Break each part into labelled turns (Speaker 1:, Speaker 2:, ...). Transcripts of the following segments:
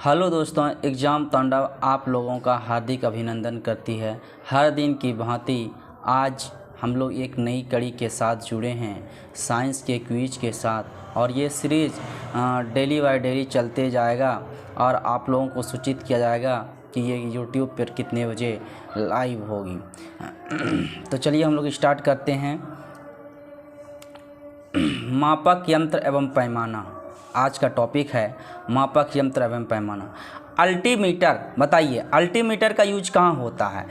Speaker 1: Hello दोस्तों, exam तांडव आप लोगों का हार्दिक अभिनंदन करती है। हर दिन की भांति आज हम लोग एक नई कड़ी के साथ जुड़े हैं साइंस के क्विज के साथ, और ये सीरीज़ डेली बाय डेली चलते जाएगा और आप लोगों को सूचित किया जाएगा कि ये यूट्यूब पर कितने बजे लाइव होगी। तो चलिए हम लोग स्टार्ट करते हैं। मापक यंत्र एवं पैमाना आज का टॉपिक है। मापक यंत्र एवं पैमाना। अल्टीमीटर, बताइए अल्टीमीटर का यूज कहाँ होता है?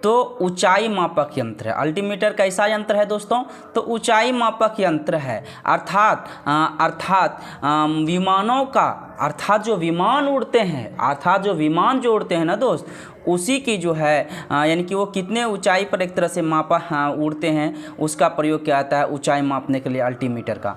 Speaker 1: तो ऊंचाई मापक यंत्र है। अल्टीमीटर कैसा यंत्र है दोस्तों? तो ऊंचाई मापक यंत्र है। अर्थात विमानों का, अर्थात जो विमान उड़ते हैं, जो उड़ते हैं ना दोस्त, उसी की जो है यानी कि वो कितने ऊंचाई पर एक तरह से उड़ते हैं, उसका प्रयोग क्या आता है ऊंचाई मापने के लिए अल्टीमीटर का।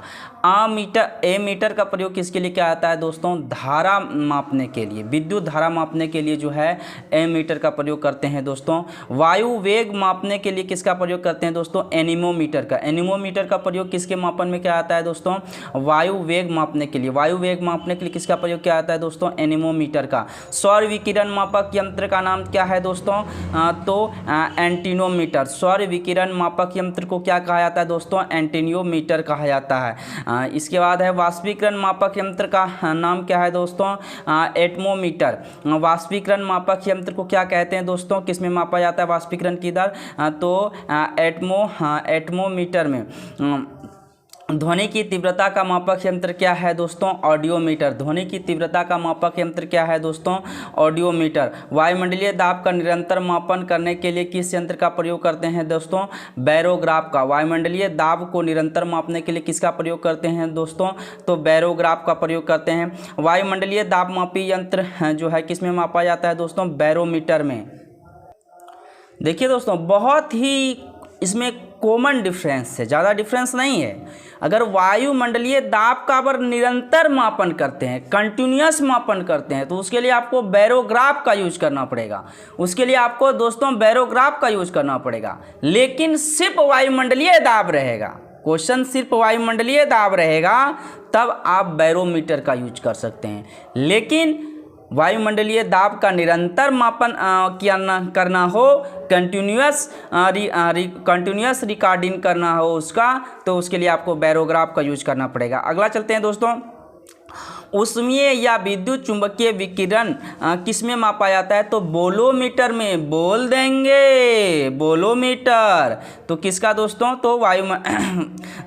Speaker 1: एमीटर का प्रयोग किसके लिए क्या आता है दोस्तों? धारा मापने के लिए, विद्युत धारा मापने के लिए जो है एमीटर का प्रयोग करते हैं दोस्तों। वायु वेग मापने के लिए किसका प्रयोग करते हैं दोस्तों? एनीमोमीटर का। एनीमोमीटर का प्रयोग किसके मापन में क्या आता है दोस्तों? वायु वेग मापने के लिए। वायु वेग मापने के लिए किसका प्रयोग क्या आता है दोस्तों? एनीमोमीटर का। सौर विकिरण मापक यंत्र का नाम क्या है दोस्तों? तो एंटीनोमीटर। सौर विकिरण मापक यंत्र को क्या कहा जाता है दोस्तों? एंटीनियोमीटर कहा जाता है। इसके बाद है वाष्पीकरण मापक यंत्र का नाम क्या है दोस्तों? एटमोमीटर। वाष्पीकरण मापक यंत्र को क्या कहते हैं दोस्तों? किस में मापा जाता है वाष्पीकरण की दर? तो एटमोमीटर में। ध्वनि की तीव्रता का मापक यंत्र क्या है दोस्तों? ऑडियोमीटर। ध्वनि की तीव्रता का मापक यंत्र क्या है दोस्तों? ऑडियोमीटर। वायुमंडलीय दाब का निरंतर मापन करने के लिए किस यंत्र का प्रयोग करते हैं दोस्तों? बैरोग्राफ का। वायुमंडलीय दाब को निरंतर मापने के लिए किसका प्रयोग करते हैं दोस्तों? तो बैरोग्राफ का प्रयोग करते हैं। वायुमंडलीय दाब मापी यंत्र जो है किस में मापा जाता है दोस्तों? बैरोमीटर में। देखिए दोस्तों, बहुत ही इसमें कॉमन डिफरेंस है, ज़्यादा डिफरेंस नहीं है। अगर वायुमंडलीय दाब का अगर निरंतर मापन करते हैं, कंटिन्यूअस मापन करते हैं, तो उसके लिए आपको बैरोग्राफ का यूज करना पड़ेगा। उसके लिए आपको दोस्तों बैरोग्राफ का यूज करना पड़ेगा। लेकिन सिर्फ वायुमंडलीय दाब रहेगा, क्वेश्चन सिर्फ वायुमंडलीय दाब रहेगा, तब आप बैरोमीटर का यूज कर सकते हैं। लेकिन वायुमंडलीय दाब का निरंतर मापन करना हो, कंटिन्यूअस रिकॉर्डिंग करना हो उसका, तो उसके लिए आपको बैरोग्राफ का यूज करना पड़ेगा। अगला चलते हैं दोस्तों। ऊष्मीय या विद्युत चुंबकीय विकिरण किस में मापा जाता है? तो बोलोमीटर में। बोल देंगे बोलोमीटर। तो किसका दोस्तों?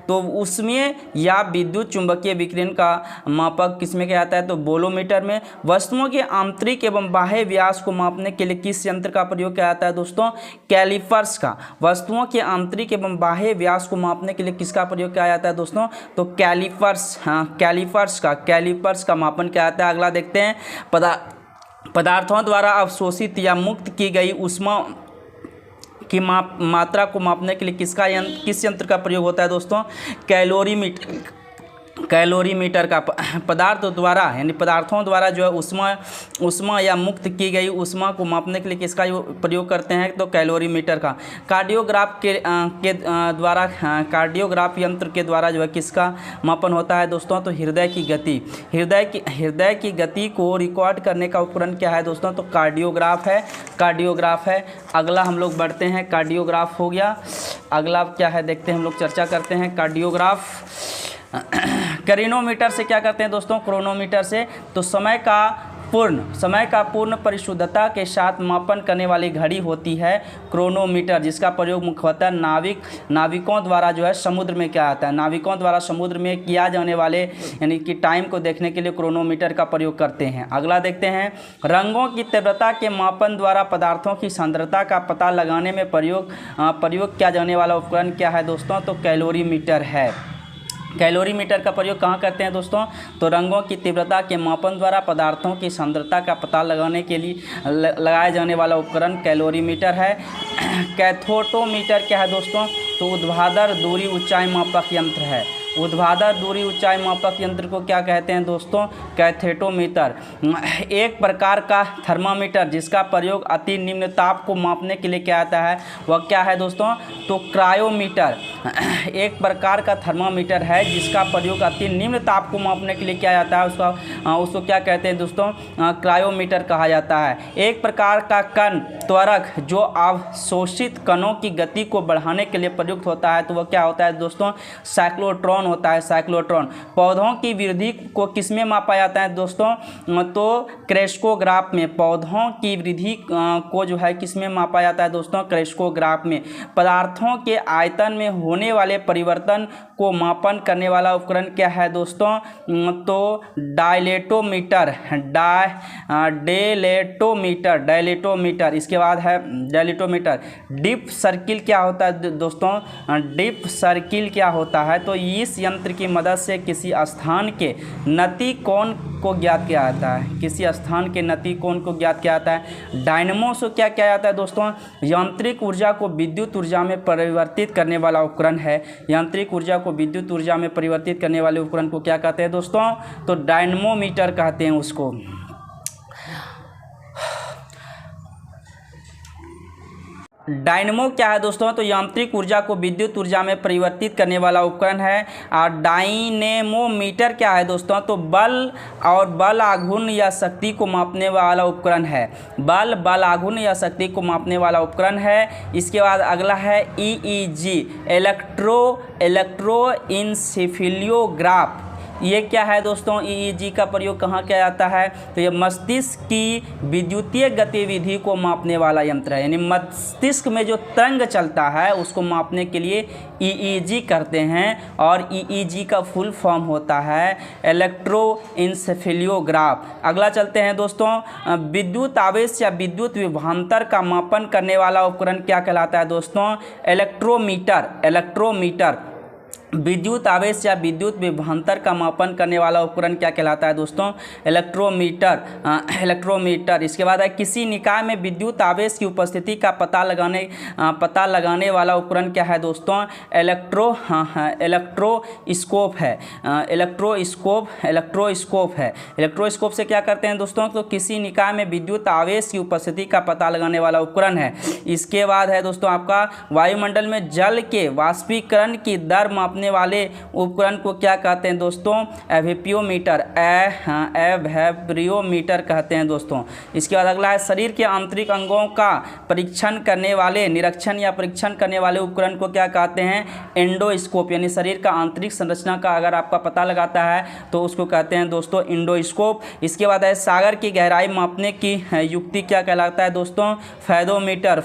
Speaker 1: तो ऊष्मीय या विद्युत चुंबकीय विकिरण का मापक किस में क्या आता है? तो बोलोमीटर में। वस्तुओं के आंतरिक एवं बाह्य व्यास को मापने के लिए किस यंत्र का प्रयोग किया जाता है दोस्तों? कैलिपर्स का। वस्तुओं के आंतरिक एवं बाह्य व्यास को मापने के लिए किसका प्रयोग किया जाता है दोस्तों? तो कैलिपर्स। कैलिपर्स का मापन क्या आता है? अगला देखते हैं। पदार्थों द्वारा अवशोषित या मुक्त की गई ऊष्मा की मात्रा को मापने के लिए किस यंत्र का प्रयोग होता है दोस्तों? कैलोरीमीटर का। पदार्थ द्वारा यानी पदार्थों द्वारा जो है ऊष्मा या मुक्त की गई ऊष्मा को मापने के लिए किसका प्रयोग करते हैं? तो कैलोरीमीटर का। कार्डियोग्राफ यंत्र के द्वारा जो है किसका मापन होता है दोस्तों? तो हृदय की गति। हृदय की गति को रिकॉर्ड करने का उपकरण क्या है दोस्तों? तो कार्डियोग्राफ है। अगला हम लोग बढ़ते हैं। कार्डियोग्राफ हो गया। अगला क्या है देखते हैं, हम लोग चर्चा करते हैं। कार्डियोग्राफ क्रोनोमीटर से क्या करते हैं दोस्तों? क्रोनोमीटर से तो समय का पूर्ण परिशुद्धता के साथ मापन करने वाली घड़ी होती है क्रोनोमीटर, जिसका प्रयोग मुख्यतः नाविकों द्वारा जो है समुद्र में क्या आता है? नाविकों द्वारा समुद्र में किया जाने वाले यानी कि टाइम को देखने के लिए क्रोनोमीटर का प्रयोग करते हैं। अगला देखते हैं। रंगों की तीव्रता के मापन द्वारा पदार्थों की सांद्रता का पता लगाने में प्रयोग किया जाने वाला उपकरण क्या है दोस्तों? तो कैलोरीमीटर है। कैलोरीमीटर का प्रयोग कहाँ करते हैं दोस्तों? तो रंगों की तीव्रता के मापन द्वारा पदार्थों की सांद्रता का पता लगाने के लिए लगाया जाने वाला उपकरण कैलोरीमीटर है। कैथोटोमीटर क्या है दोस्तं? तो ऊर्ध्वाधर दूरी ऊंचाई मापक यंत्र है। ऊर्ध्वाधर दूरी ऊंचाई मापक यंत्र को क्या कहते हैं दोस्तों? कैथेटोमीटर। एक प्रकार का थर्मामीटर जिसका प्रयोग अति निम्न ताप को मापने के लिए किया जाता है वह क्या है दोस्तों? तो क्रायोमीटर। एक प्रकार का थर्मामीटर है जिसका प्रयोग अति निम्न ताप को मापने के लिए किया जाता है, उसको क्या कहते हैं दोस्तों? क्रायोमीटर कहा जाता है। एक प्रकार का कण त्वरक जो अवशोषित कणों की गति को बढ़ाने के लिए प्रयुक्त होता है तो वह क्या होता है दोस्तों? साइक्लोट्रॉन होता है, साइक्लोट्रॉन। पौधों की वृद्धि को किसमें मापा जाता है दोस्तों? तो क्रेस्कोग्राफ में। पौधों की वृद्धि को जो है किसमें मापा जाता है दोस्तों? क्रेस्कोग्राफ में। पदार्थों के आयतन में होने वाले परिवर्तन को मापन करने वाला उपकरण क्या है दोस्तों? तो डायलेटोमीटर, डायलेटोमीटर। इसके बाद है डायलेटोमीटर। डिप सर्किल क्या होता है दोस्तों? डिप सर्किल क्या होता है? तो इस यंत्र की मदद से किसी स्थान के नति कोण को ज्ञात किया जाता है, किसी स्थान के नति कोण को ज्ञात किया जाता है। डायनमो से क्या किया जाता है दोस्तों? यांत्रिक ऊर्जा को विद्युत ऊर्जा में परिवर्तित करने वाला उपकरण है। यांत्रिक ऊर्जा को विद्युत ऊर्जा में परिवर्तित करने वाले उपकरण को क्या कहते हैं दोस्तों? तो डायनमोमीटर कहते हैं उसको। डायनमो क्या है दोस्तों? तो यांत्रिक ऊर्जा को विद्युत ऊर्जा में परिवर्तित करने वाला उपकरण है। और डायनेमोमीटर क्या है दोस्तों? तो बल और बल आघूर्ण या शक्ति को मापने वाला उपकरण है। बल आघूर्ण या शक्ति को मापने वाला उपकरण है। इसके बाद अगला है EEG, इलेक्ट्रोइंसेफेलियोग्राफ। ये क्या है दोस्तों? EEG का प्रयोग कहाँ किया जाता है? तो ये मस्तिष्क की विद्युतीय गतिविधि को मापने वाला यंत्र है। यानी मस्तिष्क में जो तरंग चलता है उसको मापने के लिए EEG करते हैं और EEG का फुल फॉर्म होता है इलेक्ट्रोइंसेफेलियोग्राफ। अगला चलते हैं दोस्तों, विद्युत आवेश या विद्युत विभवांतर का मापन करने वाला उपकरण क्या कहलाता है दोस्तों? इलेक्ट्रोमीटर। विद्युत आवेश या विद्युत विभवांतर का मापन करने वाला उपकरण क्या कहलाता है दोस्तों? इलेक्ट्रोमीटर। इसके बाद है किसी निकाय में विद्युत आवेश की उपस्थिति का पता लगाने वाला उपकरण क्या है दोस्तों? इलेक्ट्रोस्कोप है। इलेक्ट्रोस्कोप से क्या करते हैं दोस्तों? तो किसी निकाय में विद्युत आवेश की उपस्थिति का पता लगाने वाला उपकरण है। इसके बाद है दोस्तों आपका वायुमंडल में जल के वाष्पीकरण की दर मापने वाले उपकरण को क्या कहते हैं दोस्तों? एवेपोरियोमीटर कहते हैं दोस्तों। इसके बाद अगला है शरीर के आंतरिक अंगों का निरीक्षण या परीक्षण करने वाले उपकरण को क्या कहते हैं? एंडोस्कोप। यानी शरीर का आंतरिक संरचना का अगर आपका पता लगाता है तो उसको कहते हैं दोस्तों एंडोस्कोप। इसके बाद है सागर की गहराई मापने की युक्ति क्या कहलाता है दोस्तों? फैदोमीटर।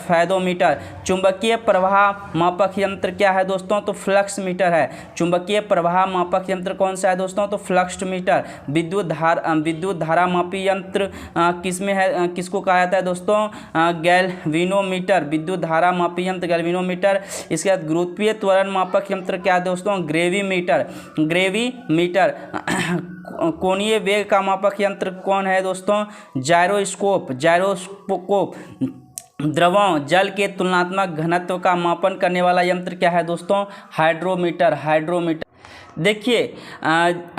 Speaker 1: चुंबकीय प्रवाह मापक यंत्र क्या है दोस्तों? तो फ्लक्स मीटर है। चुंबकीय प्रवाह मापक यंत्र कौन सा है दोस्तों? तो फ्लक्स मीटर। विद्युत धारा मापी यंत्र किसमें है, किसको कहा जाता है दोस्तों? गैल्वेनोमीटर। विद्युत धारा मापी यंत्र गैल्वेनोमीटर। इसके बाद गुरुत्वीय त्वरण मापक यंत्र क्या है दोस्तों? ग्रेविमीटर। कोणीय वेग का मापक यंत्र कौन है दोस्तों? जायरोस्कोप। द्रवों जल के तुलनात्मक घनत्व का मापन करने वाला यंत्र क्या है दोस्तों? हाइड्रोमीटर। देखिए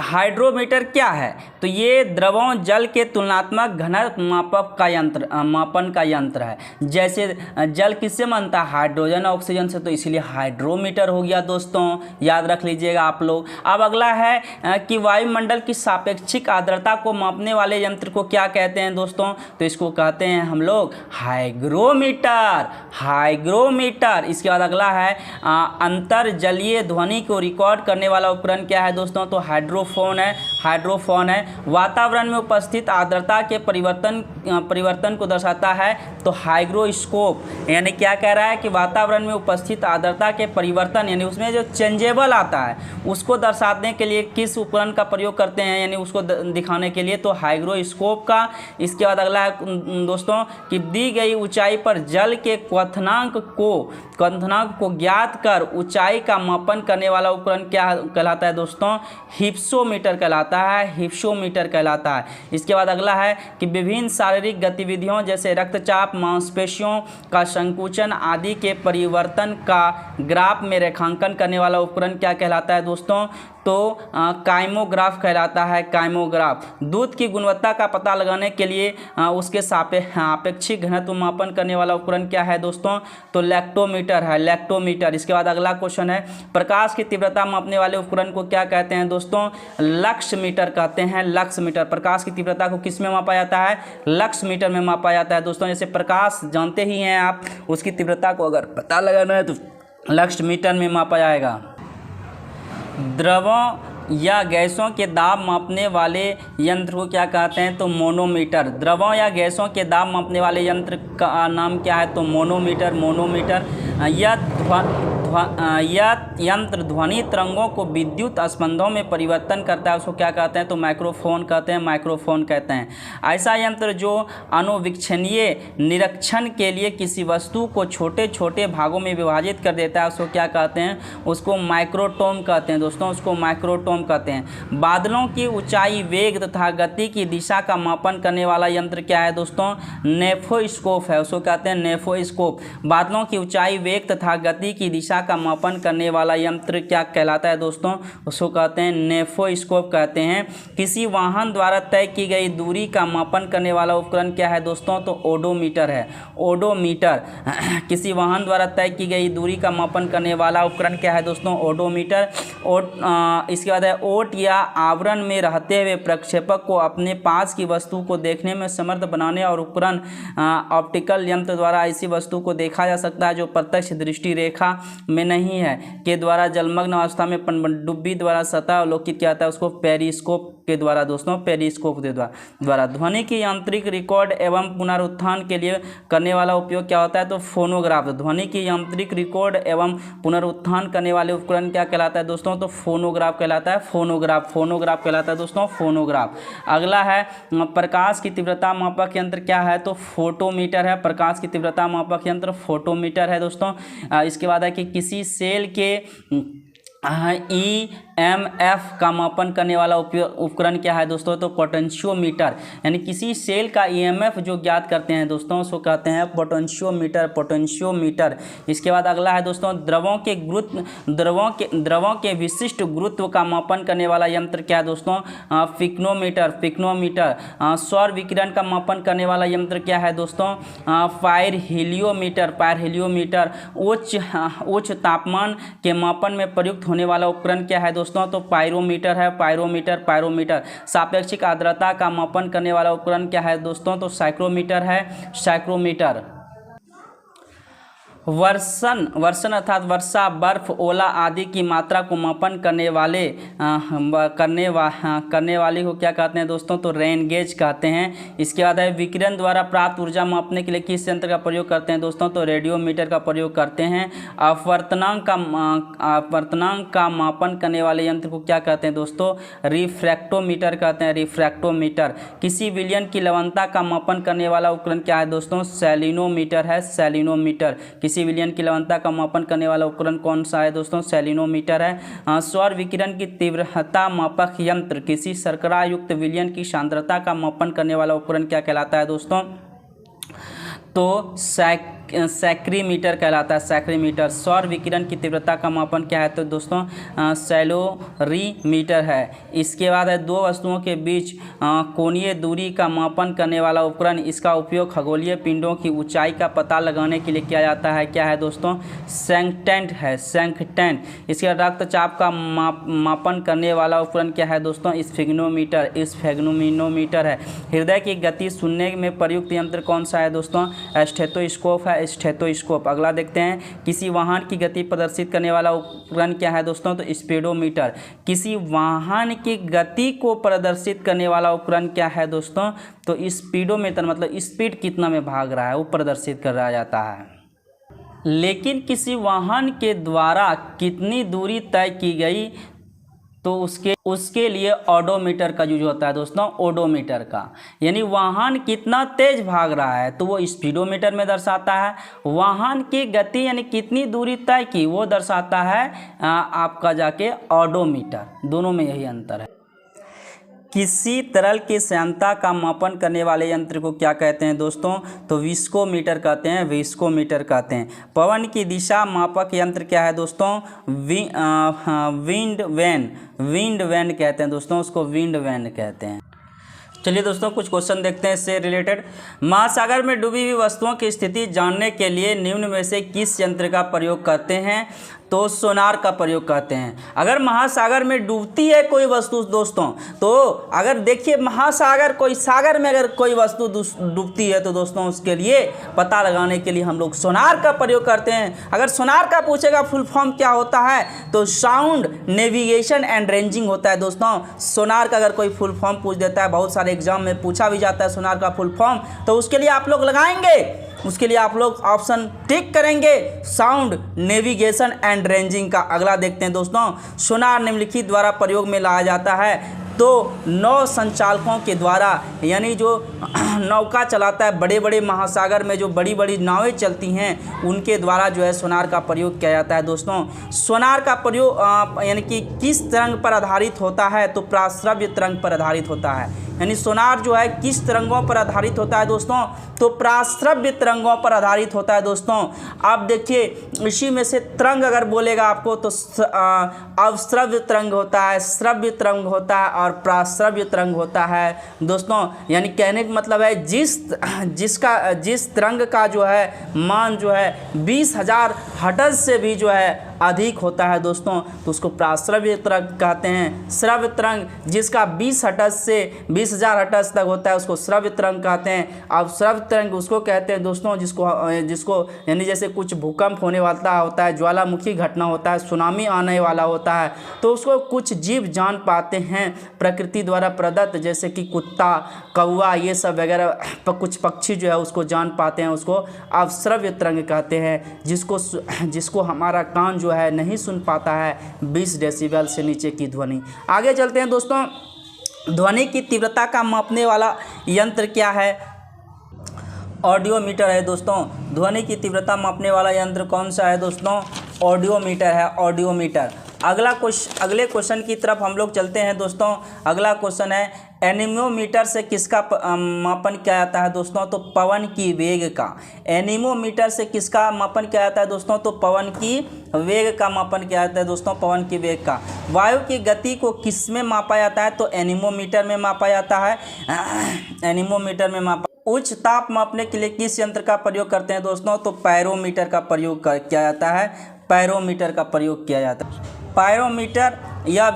Speaker 1: हाइड्रोमीटर क्या है? तो ये द्रवों जल के तुलनात्मक घनत्व मापन का यंत्र है। जैसे जल किससे बनता है? हाइड्रोजन ऑक्सीजन से, तो इसीलिए हाइड्रोमीटर हो गया दोस्तों, याद रख लीजिएगा आप लोग। अब अगला है कि वायुमंडल की सापेक्षिक आर्द्रता को मापने वाले यंत्र को क्या कहते हैं दोस्तों? तो इसको कहते हैं हम लोग हाइग्रोमीटर। इसके बाद अगला है अंतर जलीय ध्वनि को रिकॉर्ड करने वाला उपकरण क्या है दोस्तों? तो हाइड्रोफोन है। वातावरण में उपस्थित आर्द्रता के परिवर्तन को दर्शाता है तो हाइग्रोस्कोप। यानी क्या कह रहा है कि वातावरण में उपस्थित आर्द्रता के परिवर्तन यानी उसमें जो चेंजेबल आता है उसको दर्शाने के लिए किस उपकरण का प्रयोग करते हैं, यानी उसको दिखाने के लिए तो हाइग्रोस्कोप का। इसके बाद अगला है दोस्तों कि दी गई ऊंचाई पर जल के क्वथनांक को ज्ञात कर ऊंचाई का मापन करने वाला उपकरण क्या कहलाता है दोस्तों? हिप्सोमीटर कहलाता है। इसके बाद अगला है कि विभिन्न शारीरिक गतिविधियों जैसे रक्तचाप, मांसपेशियों का संकुचन आदि के परिवर्तन का ग्राफ में रेखांकन करने वाला उपकरण क्या कहलाता है दोस्तों? तो काइमोग्राफ कहलाता है, काइमोग्राफ। दूध की गुणवत्ता का पता लगाने के लिए उसके आपेक्षिक घनत्व मापन करने वाला उपकरण क्या है दोस्तों? तो लैक्टोमीटर है, लैक्टोमीटर। इसके बाद अगला क्वेश्चन है, प्रकाश की तीव्रता मापने वाले उपकरण को क्या कहते हैं दोस्तों? लक्स मीटर कहते हैं, लक्स मीटर। प्रकाश की तीव्रता को किस में मापा जाता है? लक्स मीटर में मापा जाता है दोस्तों। जैसे प्रकाश जानते ही हैं आप, उसकी तीव्रता को अगर पता लगाना है तो लक्स मीटर में मापा जाएगा। द्रवों या गैसों के दाब मापने वाले यंत्र को क्या कहते हैं? तो मोनोमीटर। द्रवों या गैसों के दाब मापने वाले यंत्र का नाम क्या है? तो मोनोमीटर, मोनोमीटर। यह यंत्र ध्वनि तरंगों को विद्युत स्पंदों में परिवर्तन करता है, उसको क्या कहते हैं? तो माइक्रोफोन कहते हैं, माइक्रोफोन कहते हैं। ऐसा यंत्र जो अनुवीक्षणीय निरीक्षण के लिए किसी वस्तु को छोटे छोटे भागों में विभाजित कर देता है, उसको क्या कहते हैं? उसको माइक्रोटोम कहते हैं दोस्तों, उसको माइक्रोटोम कहते हैं। बादलों की ऊंचाई, वेग तथा गति की दिशा का मापन करने वाला यंत्र क्या है दोस्तों? नेफोस्कोप है, उसको कहते हैं नेफोस्कोप। बादलों की ऊंचाई, वेग तथा गति की दिशा का मापन करने वाला यंत्र क्या कहलाता है दोस्तों? उसको कहते हैं नेफोस्कोप कहते हैं। किसी वाहन द्वारा तय की गई दूरी का मापन करने वाला उपकरण क्या है दोस्तों? तो ओडोमीटर है, ओडोमीटर। किसी वाहन द्वारा तय की गई दूरी का मापन करने वाला उपकरण क्या है दोस्तों? ओडोमीटर। इसके बाद है, ओट या आवरण में रहते हुए प्रक्षेपक को अपने पास की वस्तु को देखने में समर्थ बनाने और उपकरण ऑप्टिकल यंत्र द्वारा ऐसी वस्तु को देखा जा सकता है जो प्रत्यक्ष दृष्टि रेखा में नहीं है, के द्वारा जलमग्न अवस्था में पनडुब्बी द्वारा सतह अवलोकित किया जाता है, उसको पेरिस्कोप के द्वारा दोस्तों, पेरिस्कोप के द्वारा। ध्वनि की यांत्रिक रिकॉर्ड एवं पुनरुत्थान के लिए करने वाला उपयोग क्या होता है? तो फोनोग्राफ। ध्वनि की यांत्रिक रिकॉर्ड एवं पुनरुत्थान करने वाले उपकरण क्या कहलाता है दोस्तों? तो फोनोग्राफ कहलाता है, फोनोग्राफ, फोनोग्राफ कहलाता है दोस्तों, फोनोग्राफ। अगला है, प्रकाश की तीव्रता मापक यंत्र क्या है? तो फोटोमीटर है। प्रकाश की तीव्रता मापक यंत्र फोटोमीटर है दोस्तों। इसके बाद है कि किसी सेल के EMF का मापन करने वाला उपकरण क्या है दोस्तों? तो पोटेंशियोमीटर। यानी किसी सेल का EMF जो ज्ञात करते हैं दोस्तों, उसको कहते हैं पोटेंशियोमीटर, पोटेंशियोमीटर। इसके बाद अगला है दोस्तों, द्रवों के विशिष्ट गुरुत्व का मापन करने वाला यंत्र क्या है दोस्तों? Pycnometer, pycnometer. सौर विकिरण का मापन करने वाला यंत्र क्या है दोस्तों? पायरहेलियोमीटर, पायरहेलियोमीटर। उच्च तापमान के मापन में प्रयुक्त होने वाला उपकरण क्या है दोस्तों? तो पायरोमीटर है, पायरोमीटर, पायरोमीटर। सापेक्षिक आर्द्रता का मापन करने वाला उपकरण क्या है दोस्तों? तो साइक्रोमीटर है, साइक्रोमीटर। वर्षण अर्थात वर्षा, बर्फ, ओला आदि की मात्रा को मापन करने वाले को क्या कहते हैं दोस्तों? तो रेन गेज कहते हैं। इसके बाद है, विकिरण द्वारा प्राप्त ऊर्जा मापने के लिए किस यंत्र का प्रयोग करते हैं दोस्तों? तो रेडियोमीटर का प्रयोग करते हैं। अपवर्तनांक का मापन करने वाले यंत्र को क्या कहते हैं दोस्तों? रिफ्रैक्टोमीटर कहते हैं, रिफ्रैक्टोमीटर। किसी विलयन की लवणता का मापन करने वाला उपकरण क्या है दोस्तों? सेलिनोमीटर है, सेलिनोमीटर। किसी विलयन की लवणता का मापन करने वाला उपकरण कौन सा है दोस्तों? सेलिनोमीटर है। सौर विकिरण की तीव्रता मापक यंत्र किसी शर्करा युक्त विलयन की सांद्रता का मापन करने वाला उपकरण क्या कहलाता है दोस्तों? तो सैक्रीमीटर कहलाता है, सैक्रीमीटर। सौर विकिरण की तीव्रता का मापन क्या है तो दोस्तों? कैलोरीमीटर है। इसके बाद है, दो वस्तुओं के बीच कोणीय दूरी का मापन करने वाला उपकरण, इसका उपयोग खगोलीय पिंडों की ऊंचाई का पता लगाने के लिए किया जाता है, क्या है दोस्तों? सेंकटेंट है, सेंकटेंट। इसके बाद रक्तचाप का मापन करने वाला उपकरण क्या है दोस्तों? स्फिग्नोमीटर, स्फिग्नोमीटर है। हृदय की गति सुनने में प्रयुक्त यंत्र कौन सा है दोस्तों? स्टेथोस्कोप है, स्टेथोस्कोप। अगला देखते हैं, किसी वाहन की गति प्रदर्शित करने वाला उपकरण क्या है दोस्तों? तो स्पीडोमीटर। किसी वाहन की गति को प्रदर्शित करने वाला उपकरण क्या है दोस्तों? तो स्पीडोमीटर, मतलब स्पीड कितना में भाग रहा है वो प्रदर्शित कर रहा जाता है। लेकिन किसी वाहन के द्वारा कितनी दूरी तय की गई तो उसके लिए ओडोमीटर का यूज होता है दोस्तों, ओडोमीटर का। यानी वाहन कितना तेज भाग रहा है तो वो स्पीडोमीटर में दर्शाता है। वाहन की गति यानी कितनी दूरी तय की वो दर्शाता है आपका जाके ओडोमीटर। दोनों में यही अंतर है। किसी तरल की श्यानता का मापन करने वाले यंत्र को क्या कहते हैं दोस्तों? तो विस्कोमीटर कहते हैं, विस्कोमीटर कहते हैं। पवन की दिशा मापक यंत्र क्या है दोस्तों? विंड वैन कहते हैं दोस्तों, उसको विंड वैन कहते हैं। चलिए दोस्तों कुछ क्वेश्चन देखते हैं इससे रिलेटेड। महासागर में डूबी हुई वस्तुओं की स्थिति जानने के लिए निम्न में से किस यंत्र का प्रयोग करते हैं? तो सोनार का प्रयोग करते हैं। अगर महासागर में डूबती है कोई वस्तु दोस्तों, तो अगर देखिए महासागर कोई सागर में अगर कोई वस्तु डूबती है तो दोस्तों उसके लिए पता लगाने के लिए हम लोग सोनार का प्रयोग करते हैं। अगर सोनार का पूछेगा फुल फॉर्म क्या होता है तो साउंड नेविगेशन एंड रेंजिंग होता है दोस्तों। सोनार का अगर कोई फुल फॉर्म पूछ देता है, बहुत सारे एग्जाम में पूछा भी जाता है सोनार का फुल फॉर्म, तो उसके लिए आप लोग लगाएंगे, उसके लिए आप लोग ऑप्शन टिक करेंगे, साउंड नेविगेशन एंड रेंजिंग का। अगला देखते हैं दोस्तों, सोनार निम्नलिखित द्वारा प्रयोग में लाया जाता है तो नौ संचालकों के द्वारा, यानी जो नौका चलाता है बड़े बड़े महासागर में जो बड़ी बड़ी नावें चलती हैं उनके द्वारा जो है सोनार का प्रयोग किया जाता है दोस्तों। सोनार का प्रयोग यानी कि किस तरंग पर आधारित होता है? तो प्राश्रव्य तरंग पर आधारित होता है। यानी सोनार जो है किस तरंगों पर आधारित होता है दोस्तों? तो प्राश्रव्य तरंगों पर आधारित होता है दोस्तों। आप देखिए इसी में से तरंग अगर बोलेगा आपको तो अवश्रव्य तरंग होता है, श्रव्य तरंग होता है और प्राश्रव्य तरंग होता है दोस्तों। यानी कहने का मतलब है जिस तरंग का जो है मान जो है 20,000 हर्ट्ज से भी जो है अधिक होता है दोस्तों तो उसको प्राश्रव्य तरंग कहते हैं। श्रव्य तरंग जिसका 20 हर्ट्ज से 20,000 हर्ट्ज तक होता है उसको श्रव्य तरंग कहते हैं। अब श्रव्य तरंग उसको कहते हैं दोस्तों जिसको यानी जैसे कुछ भूकंप होने वाला होता है, ज्वालामुखी घटना होता है, सुनामी आने वाला होता है तो उसको कुछ जीव जान पाते हैं प्रकृति द्वारा प्रदत्त, जैसे कि कुत्ता, कौवा, ये सब वगैरह कुछ पक्षी जो है उसको जान पाते हैं, उसको अवश्रव्य तरंग कहते हैं। जिसको हमारा कान जो है नहीं सुन पाता है 20 डेसिबल से नीचे की ध्वनि। आगे चलते हैं दोस्तों, ध्वनि की तीव्रता का मापने वाला यंत्र क्या है? ऑडियोमीटर है दोस्तों। ध्वनि की तीव्रता मापने वाला यंत्र कौन सा है दोस्तों? ऑडियोमीटर है, ऑडियोमीटर। अगले क्वेश्चन की तरफ हम लोग चलते हैं दोस्तों। अगला क्वेश्चन है एनीमोमीटर से किसका मापन किया जाता है दोस्तों? तो पवन की वेग का। एनीमोमीटर से किसका मापन किया जाता है दोस्तों? तो पवन की वेग का मापन किया जाता है दोस्तों, पवन की वेग का। वायु की गति को किस में मापा जाता है? तो एनीमोमीटर में मापा जाता है, एनीमोमीटर में मापा। उच्च ताप मापने के लिए किस यंत्र का प्रयोग करते हैं दोस्तों? तो पायरोमीटर का प्रयोग किया जाता है, पायरोमीटर का प्रयोग किया जाता है। पायरोमीटर या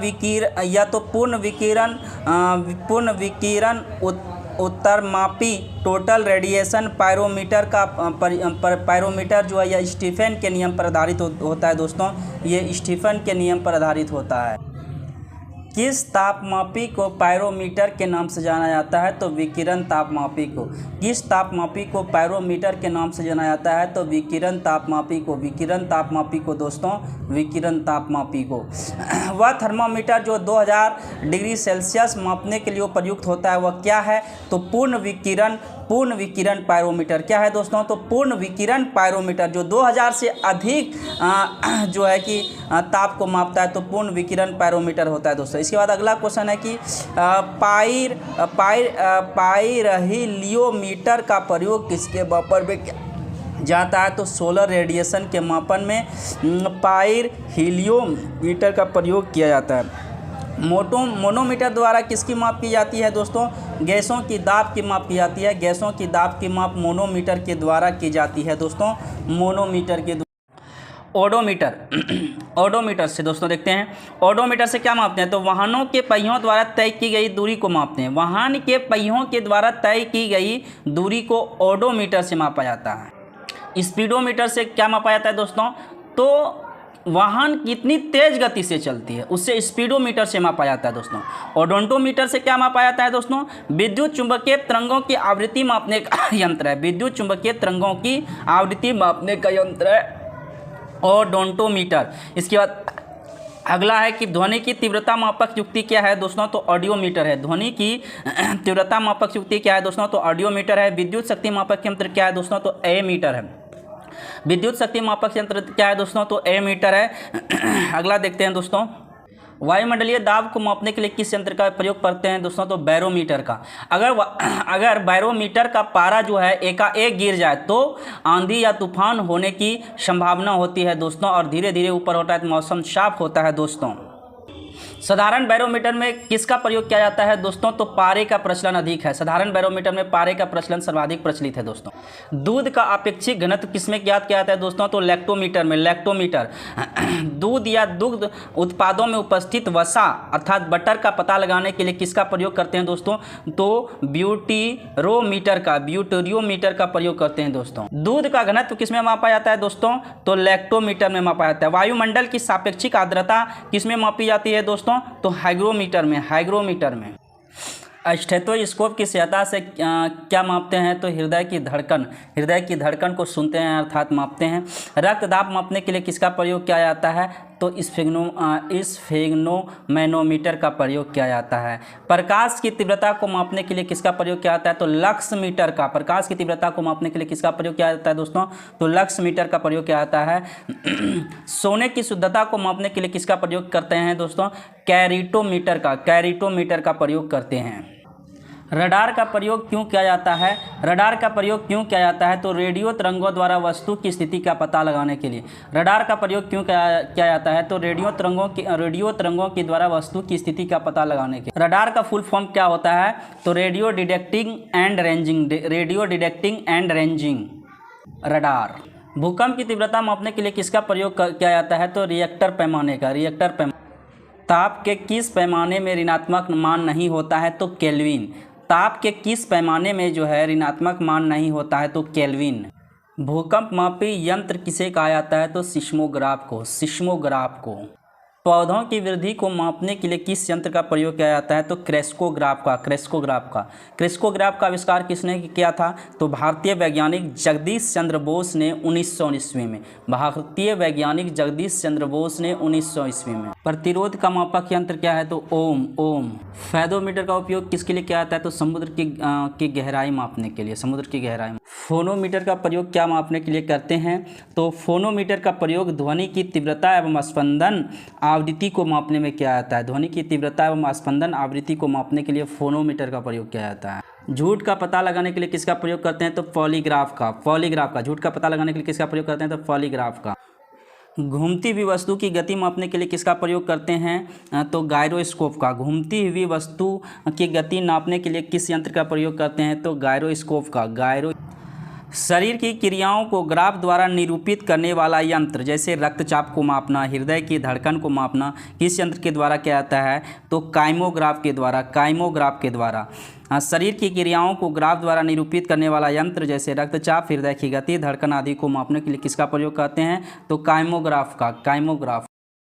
Speaker 1: तो पूर्ण विकिरण उत्तरमापी टोटल रेडिएशन पायरोमीटर का पायरोमीटर जो है यह स्टीफन के नियम पर आधारित होता है दोस्तों। ये स्टीफन के नियम पर आधारित होता है। किस तापमापी को पायरोमीटर के नाम से जाना जाता है? तो विकिरण तापमापी को। किस तापमापी को पायरोमीटर के नाम से जाना जाता है? तो विकिरण तापमापी को। विकिरण तापमापी को दोस्तों, विकिरण तापमापी को। वह थर्मामीटर जो 2000 डिग्री सेल्सियस मापने के लिए प्रयुक्त होता है वह क्या है? तो पूर्ण विकिरण पायरोमीटर। क्या है दोस्तों? तो पूर्ण विकिरण पायरोमीटर जो 2000 से अधिक जो है कि ताप को मापता है तो पूर्ण विकिरण पायरोमीटर होता है दोस्तों। इसके बाद अगला क्वेश्चन है कि पाइरहिलियोमीटर का प्रयोग किसके मापन में जाता है? तो सोलर रेडिएशन के मापन में पाइरहिलियोमीटर का प्रयोग किया जाता है। मोनोमीटर द्वारा किसकी माप की जाती है दोस्तों? गैसों की दाब की माप की जाती है। गैसों की दाब की माप मोनोमीटर के द्वारा की जाती है दोस्तों, मोनोमीटर के। ओडोमीटर से दोस्तों देखते हैं, ओडोमीटर से क्या मापते हैं? तो वाहनों के पहियों द्वारा तय की गई दूरी को मापते हैं। वाहन के पहियों के द्वारा तय की गई दूरी को ओडोमीटर से मापा जाता है। स्पीडोमीटर से क्या मापा जाता है दोस्तों? तो वाहन कितनी तेज गति से चलती है उससे स्पीडोमीटर से मापा जाता है दोस्तों। ओडोंटोमीटर से क्या मापा जाता है दोस्तों? विद्युत चुंबकीय तरंगों की आवृत्ति मापने का यंत्र है। विद्युत चुंबकीय तरंगों की आवृत्ति मापने का यंत्र है ओडोंटोमीटर। इसके बाद अगला है कि ध्वनि की तीव्रता मापक युक्ति क्या है दोस्तों? तो ऑडियोमीटर है। ध्वनि की तीव्रता मापक युक्ति क्या है दोस्तों? तो ऑडियोमीटर है। विद्युत शक्ति मापक यंत्र क्या है दोस्तों? तो एमीटर है। विद्युत शक्ति मापक यंत्र क्या है दोस्तों? तो एमीटर है। अगला देखते हैं दोस्तों, वायुमंडलीय दाब को मापने के लिए किस यंत्र का प्रयोग करते हैं दोस्तों? तो बैरोमीटर का। अगर बैरोमीटर का पारा जो है एकाएक गिर जाए तो आंधी या तूफान होने की संभावना होती है दोस्तों, और धीरे धीरे ऊपर होता है तो मौसम साफ होता है दोस्तों। साधारण बैरोमीटर में किसका प्रयोग किया जाता है दोस्तों? तो पारे का प्रचलन अधिक है। साधारण बैरोमीटर में पारे का प्रचलन सर्वाधिक प्रचलित है दोस्तों। दूध का अपेक्षित घनत्व किसमें ज्ञात किया जाता है दोस्तों? तो लैक्टोमीटर में। लैक्टोमीटर दूध या दुग्ध उत्पादों में उपस्थित वसा अर्थात बटर का पता लगाने के लिए किसका प्रयोग करते हैं दोस्तों? तो ब्यूटेरोमीटर का प्रयोग करते हैं दोस्तों। दूध का घनत्व किसमें मापा जाता है दोस्तों? तो लैक्टोमीटर में मापा जाता है। वायुमंडल की सापेक्षिक आर्द्रता किसमें मापी जाती है दोस्तों? तो हाइग्रोमीटर में। स्टेथोस्कोप की सहायता से क्या मापते हैं? तो हृदय की धड़कन को सुनते हैं अर्थात मापते हैं। रक्तदाब मापने के लिए किसका प्रयोग किया जाता है? तो स्फेग्नोमैनोमीटर का प्रयोग किया जाता है। प्रकाश की तीव्रता को मापने के लिए किसका प्रयोग किया जाता है? तो लक्समीटर का। प्रकाश की तीव्रता को मापने के लिए किसका प्रयोग किया जाता है दोस्तों? तो लक्समीटर का प्रयोग किया जाता है। सोने की शुद्धता को मापने के लिए किसका प्रयोग करते हैं दोस्तों? कैरिटोमीटर का प्रयोग करते हैं। रडार का प्रयोग क्यों किया जाता है? तो रेडियो तरंगों द्वारा वस्तु की स्थिति का पता लगाने के लिए। रडार का प्रयोग क्यों किया जाता है? तो रेडियो तरंगों के द्वारा वस्तु की स्थिति का पता लगाने के। रडार का फुल फॉर्म क्या होता है? तो radio detecting and ranging radar. भूकंप की तीव्रता मापने के लिए किसका प्रयोग किया जाता है? तो रिएक्टर पैमाने का। ताप के किस पैमाने में ऋणात्मक मान नहीं होता है? तो केल्विन। ताप के किस पैमाने में जो है ऋणात्मक मान नहीं होता है? तो केल्विन। भूकंप मापी यंत्र किसे कहा जाता है? तो सिस्मोग्राफ को। पौधों की वृद्धि को मापने के लिए किस यंत्र का प्रयोग किया जाता है? तो क्रेस्कोग्राफ का आविष्कार किसने किया था? तो भारतीय वैज्ञानिक जगदीश चंद्र बोस ने 1900 ईस्वी में। प्रतिरोध का मापक यंत्र क्या है? तो ओम। फेदोमीटर का उपयोग किसके लिए किया जाता है? तो समुद्र की गहराई मापने के लिए। फोनोमीटर का प्रयोग क्या मापने के लिए करते हैं? तो फोनोमीटर का प्रयोग ध्वनि की तीव्रता एवं स्पंदन आवृत्ति को मापने में किया जाता है। ध्वनि की तीव्रता एवं स्पंदन आवृत्ति को मापने के लिए फोनोमीटर का प्रयोग किया जाता है। झूठ का पता लगाने के लिए किसका प्रयोग करते हैं? तो पॉलीग्राफ का। झूठ का पता लगाने के लिए किसका प्रयोग करते हैं? तो पॉलीग्राफ का। घूमती हुई वस्तु की गति मापने के लिए किसका प्रयोग करते हैं? तो गायरोस्कोप का। घूमती हुई वस्तु की गति नापने के लिए किस यंत्र का प्रयोग करते हैं? तो गायरोस्कोप का। शरीर की क्रियाओं को ग्राफ द्वारा निरूपित करने वाला यंत्र, जैसे रक्तचाप को मापना, हृदय की धड़कन को मापना, किस यंत्र के द्वारा किया जाता है? तो काइमोग्राफ के द्वारा। शरीर की क्रियाओं को ग्राफ द्वारा निरूपित करने वाला यंत्र, जैसे रक्तचाप, हृदय की गति, धड़कन आदि को मापने के लिए किसका प्रयोग करते हैं? तो काइमोग्राफ।